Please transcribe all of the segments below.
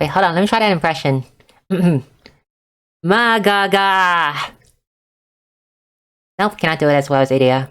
Wait, hold on, let me try that impression. Mrgrgr! Nope, cannot do it as well as Edea.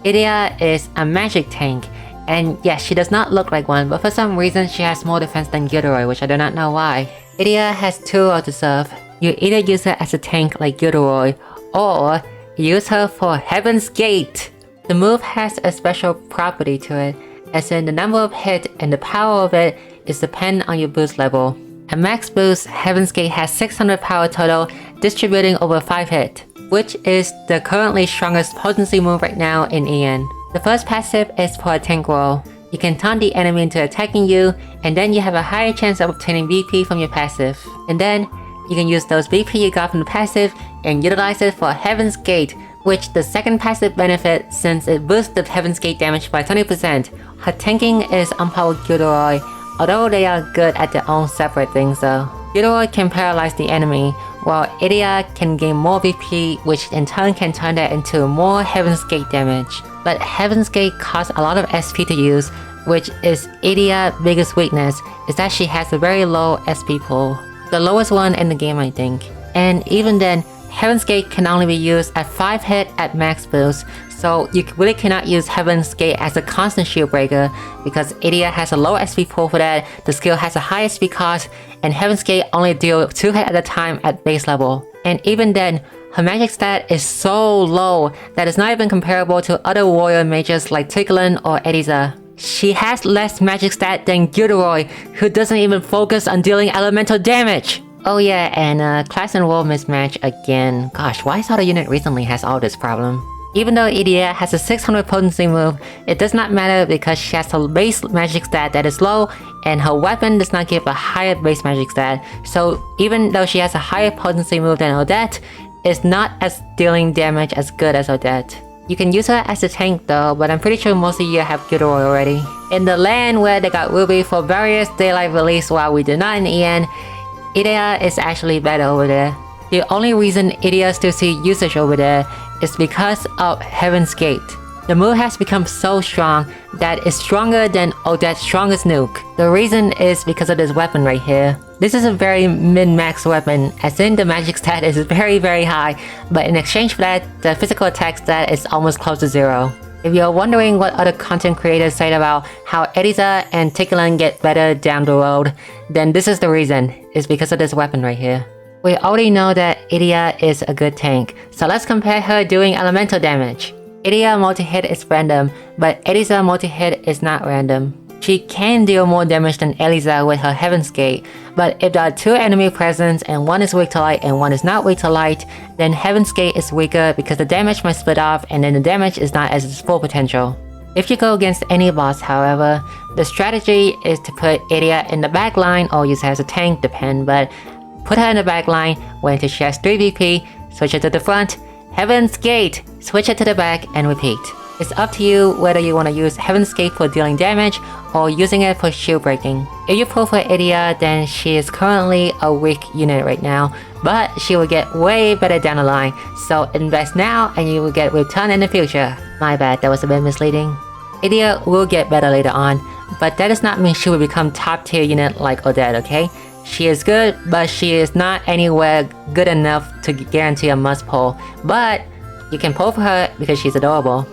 Edea is a magic tank, and yes, she does not look like one, but for some reason she has more defense than Gilderoy, which I do not know why. Edea has two roles to serve. You either use her as a tank like Gilderoy, or use her for Heaven's Gate! The move has a special property to it, as in the number of hits and the power of it is dependent on your boost level. At max boost, Heaven's Gate has 600 power total, distributing over 5 hits, which is the currently strongest potency move right now in EN. The first passive is for a tank role. You can taunt the enemy into attacking you, and then you have a higher chance of obtaining VP from your passive. And then, you can use those VP you got from the passive and utilize it for Heaven's Gate, which the second passive benefit since it boosts the Heaven's Gate damage by 20%. Her tanking is on par with Gilderoy, although they are good at their own separate things though. Gilderoy can paralyze the enemy, while Edea can gain more VP, which in turn can turn that into more Heaven's Gate damage. But Heaven's Gate costs a lot of SP to use, which is Edea's biggest weakness, is that she has a very low SP pool. The lowest one in the game, I think. And even then, Heaven's Gate can only be used at 5 hits at max boost, so you really cannot use Heaven's Gate as a constant shield breaker because Edea has a low SP pool for that, the skill has a high SP cost, and Heaven's Gate only deals 2 hits at a time at base level. And even then, her magic stat is so low that it's not even comparable to other warrior mages like Tiglin or Edea. She has less magic stat than Gilderoy, who doesn't even focus on dealing elemental damage! Oh yeah, and class and role mismatch again. Gosh, why is auto unit recently has all this problem? Even though Edea has a 600 potency move, it does not matter because she has a base magic stat that is low, and her weapon does not give a higher base magic stat, so even though she has a higher potency move than Odette, it's not as dealing damage as good as Odette. You can use her as a tank though, but I'm pretty sure most of you have Gilderoy already. In the land where they got Ruby for various daylight release while we did not in EN, Edea is actually better over there. The only reason Edea still see usage over there is because of Heaven's Gate. The move has become so strong that it's stronger than Odette's strongest nuke. The reason is because of this weapon right here. This is a very min-max weapon, as in the magic stat is very high, but in exchange for that, the physical attack stat is almost close to 0. If you're wondering what other content creators say about how Edea and Tiglin get better down the road, then this is the reason. It's because of this weapon right here. We already know that Edea is a good tank, so let's compare her doing elemental damage. Edea multi-hit is random, but Edea multi-hit is not random. She can deal more damage than Eliza with her Heaven's Gate, but if there are 2 enemy presents and one is weak to light and one is not weak to light, then Heaven's Gate is weaker because the damage might split off and then the damage is not at its full potential. If you go against any boss, however, the strategy is to put Edea in the back line or use her as a tank, depend, but put her in the back line, wait until she has 3 VP, switch her to the front, Heaven's Gate, switch it to the back, and repeat. It's up to you whether you want to use Heaven's Gate for dealing damage or using it for shield breaking. If you pull for Edea, then she is currently a weak unit right now, but she will get way better down the line, so invest now and you will get return in the future. My bad, that was a bit misleading. Edea will get better later on, but that does not mean she will become top tier unit like Odette, okay? She is good, but she is not anywhere good enough to guarantee a must pull, but you can pull for her because she's adorable.